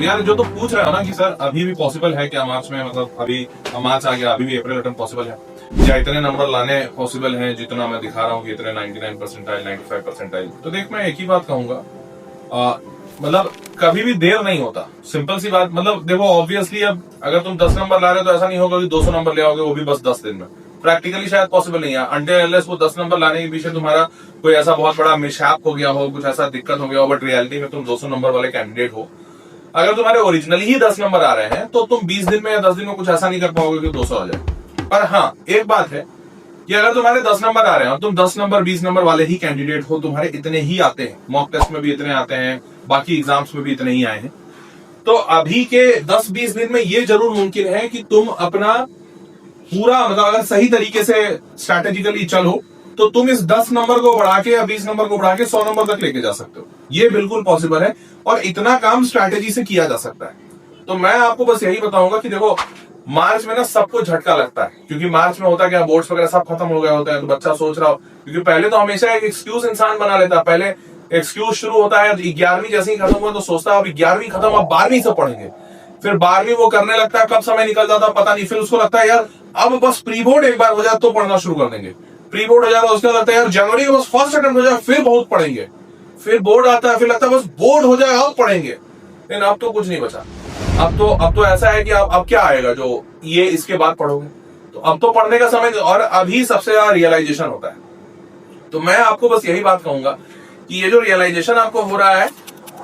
यार जो तो पूछ रहे हो ना कि सर अभी भी पॉसिबल है क्या मार्च में, मतलब अभी मार्च आ गया, अभी भी अप्रैल रिटर्न पॉसिबल है या इतने नंबर लाने पॉसिबल हैं जितना मैं दिखा रहा हूँ कि इतने 99 परसेंटाइल 95 परसेंटाइल। तो देख मैं एक ही बात कहूंगा, मतलब कभी भी देर नहीं होता। सिंपल सी बात, मतलब देखो ऑब्वियसली अब अगर तुम 10 नंबर ला रहे हो तो ऐसा नहीं होगा कि 200 नंबर ले आओगे, वो भी बस 10 दिन में। प्रैक्टिकली शायद पॉसिबल नहीं है अनटिल अनलेस वो 10 नंबर लाने के पीछे तुम्हारा कोई ऐसा बहुत बड़ा मिसहैप हो गया हो, कुछ ऐसा दिक्कत हो गया हो, बट रियलिटी में तुम 200 नंबर वाले कैंडिडेट हो। अगर तुम्हारे ओरिजिनली ही 10 नंबर आ रहे हैं तो तुम 20 दिन में या 10 दिन में कुछ ऐसा नहीं कर पाओगे कि 200 आ जाए। पर हाँ एक बात है कि अगर तुम्हारे 10 नंबर आ रहे हैं और तुम 10 नंबर 20 नंबर वाले ही कैंडिडेट हो, तुम्हारे इतने ही आते हैं, मॉक टेस्ट में भी इतने आते हैं, बाकी एग्जाम्स में भी इतने ही आए हैं, तो अभी के 10-20 दिन में ये जरूर मुमकिन है कि तुम अपना पूरा, मतलब अगर सही तरीके से स्ट्रैटेजिकली चलो तो तुम इस 10 नंबर को बढ़ा के या 20 नंबर को बढ़ा के 100 नंबर तक लेके जा सकते हो। ये बिल्कुल पॉसिबल है और इतना काम स्ट्रैटेजी से किया जा सकता है। तो मैं आपको बस यही बताऊंगा कि देखो मार्च में ना सबको झटका लगता है, क्योंकि मार्च में होता क्या, बोर्ड्स वगैरह सब खत्म हो गए होते हैं, तो बच्चा सोच रहा हो, क्योंकि पहले तो हमेशा एक एक्सक्यूज इंसान बना लेता है। पहले एक्सक्यूज शुरू होता है 11वीं जैसे ही खत्म हुआ तो सोचता है अब 11वीं खत्म, अब 12वीं से पढ़ेंगे। फिर 12वीं वो करने लगता है, कब समय निकल जाता है पता नहीं। फिर उसको लगता है यार अब बस प्री बोर्ड एक बार हो जाए तो पढ़ना शुरू कर देंगे। प्री बोर्ड हो जाएगा, उसके लगता है यार जनवरी में बस फर्स्ट अटेम्प्ट हो जाए फिर बहुत पढ़ेंगे। फिर बोर्ड आता है, फिर लगता है बस बोर्ड हो जाए अब पढ़ेंगे। लेकिन अब तो कुछ नहीं बचा। अब तो ऐसा है कि अब क्या आएगा जो ये इसके बाद पढ़ोगे। तो अब तो पढ़ने का समय, और अभी सबसे ज्यादा रियलाइजेशन होता है। तो मैं आपको बस यही बात कहूंगा कि ये जो रियलाइजेशन आपको हो रहा है,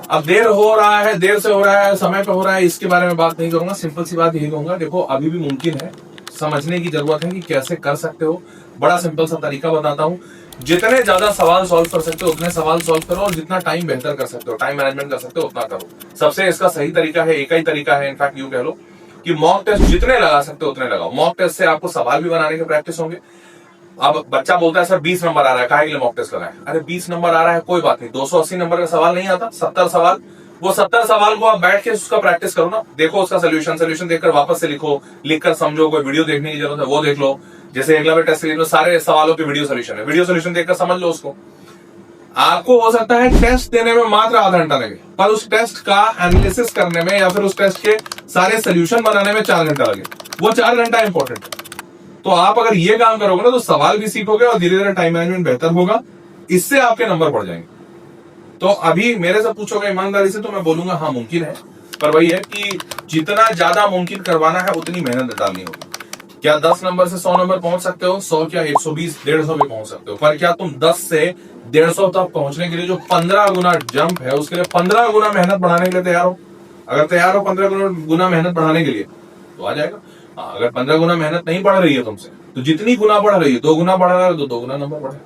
अब देर हो रहा है, देर से हो रहा है, समय पे हो रहा है, इसके बारे में बात नहीं करूंगा। सिंपल सी बात यही कहूंगा, देखो अभी भी मुमकिन है, समझने की जरूरत है कि कैसे कर सकते हो। बड़ा सिंपल सा तरीका बताता हूं, जितने ज्यादा सवाल सॉल्व कर सकते हो उतने सवाल सॉल्व करो, और जितना टाइम बेहतर कर सकते हो, टाइम मैनेजमेंट कर सकते हो उतना करो। सबसे इसका सही तरीका है, एक ही तरीका है, इनफैक्ट यूं कह लो कि मॉक टेस्ट जितने लगा सकते हो उतने लगाओ। मॉक टेस्ट से आपको सवाल भी बनाने के प्रैक्टिस होंगे। अब बच्चा बोलता है सर 20 नंबर आ रहा है, काहे के लिए मॉक टेस्ट लगाए? अरे 20 नंबर आ रहा है कोई बात नहीं, 280 नंबर का सवाल नहीं आता, 70 सवाल, वो 70 सवाल को आप बैठ के उसका प्रैक्टिस करो ना, देखो उसका सोल्यूशन देखकर वापस से लिखो, लिखकर समझो, कोई वीडियो देखने की जरूरत है वो देख लो। जैसे एकलव्य टेस्ट सीरीज में सारे सवालों के वीडियो सोल्यूशन है, वीडियो सोल्यूशन देखकर समझ लो उसको। आपको हो सकता है टेस्ट देने में मात्र आधा घंटा लगे, पर उस टेस्ट का एनालिसिस करने में या फिर उस टेस्ट के सारे सोल्यूशन बनाने में 4 घंटा लगे। वो 4 घंटा इंपॉर्टेंट है। तो आप अगर ये काम करोगे ना तो सवाल भी सीखोगे और धीरे धीरे टाइम मैनेजमेंट बेहतर होगा, इससे आपके नंबर बढ़ जाएंगे। तो अभी मेरे से पूछोगे ईमानदारी से तो मैं बोलूंगा हाँ मुमकिन है, पर वही है कि जितना ज्यादा मुमकिन करवाना है उतनी मेहनत डालनी होगी। क्या 10 नंबर से 100 नंबर पहुंच सकते हो? 100 क्या 120 150 पे पहुंच सकते हो, पर क्या तुम 10 से 150 तक पहुंचने के लिए जो 15 गुना जंप है उसके लिए 15 गुना मेहनत बढ़ाने के लिए तैयार हो? अगर तैयार हो 15 गुना मेहनत बढ़ाने के लिए तो आ जाएगा। अगर 15 गुना मेहनत नहीं बढ़ रही है तुमसे, तो जितनी गुना बढ़ रही है, 2 गुना बढ़ रहा है तो 2 गुना नंबर बढ़े।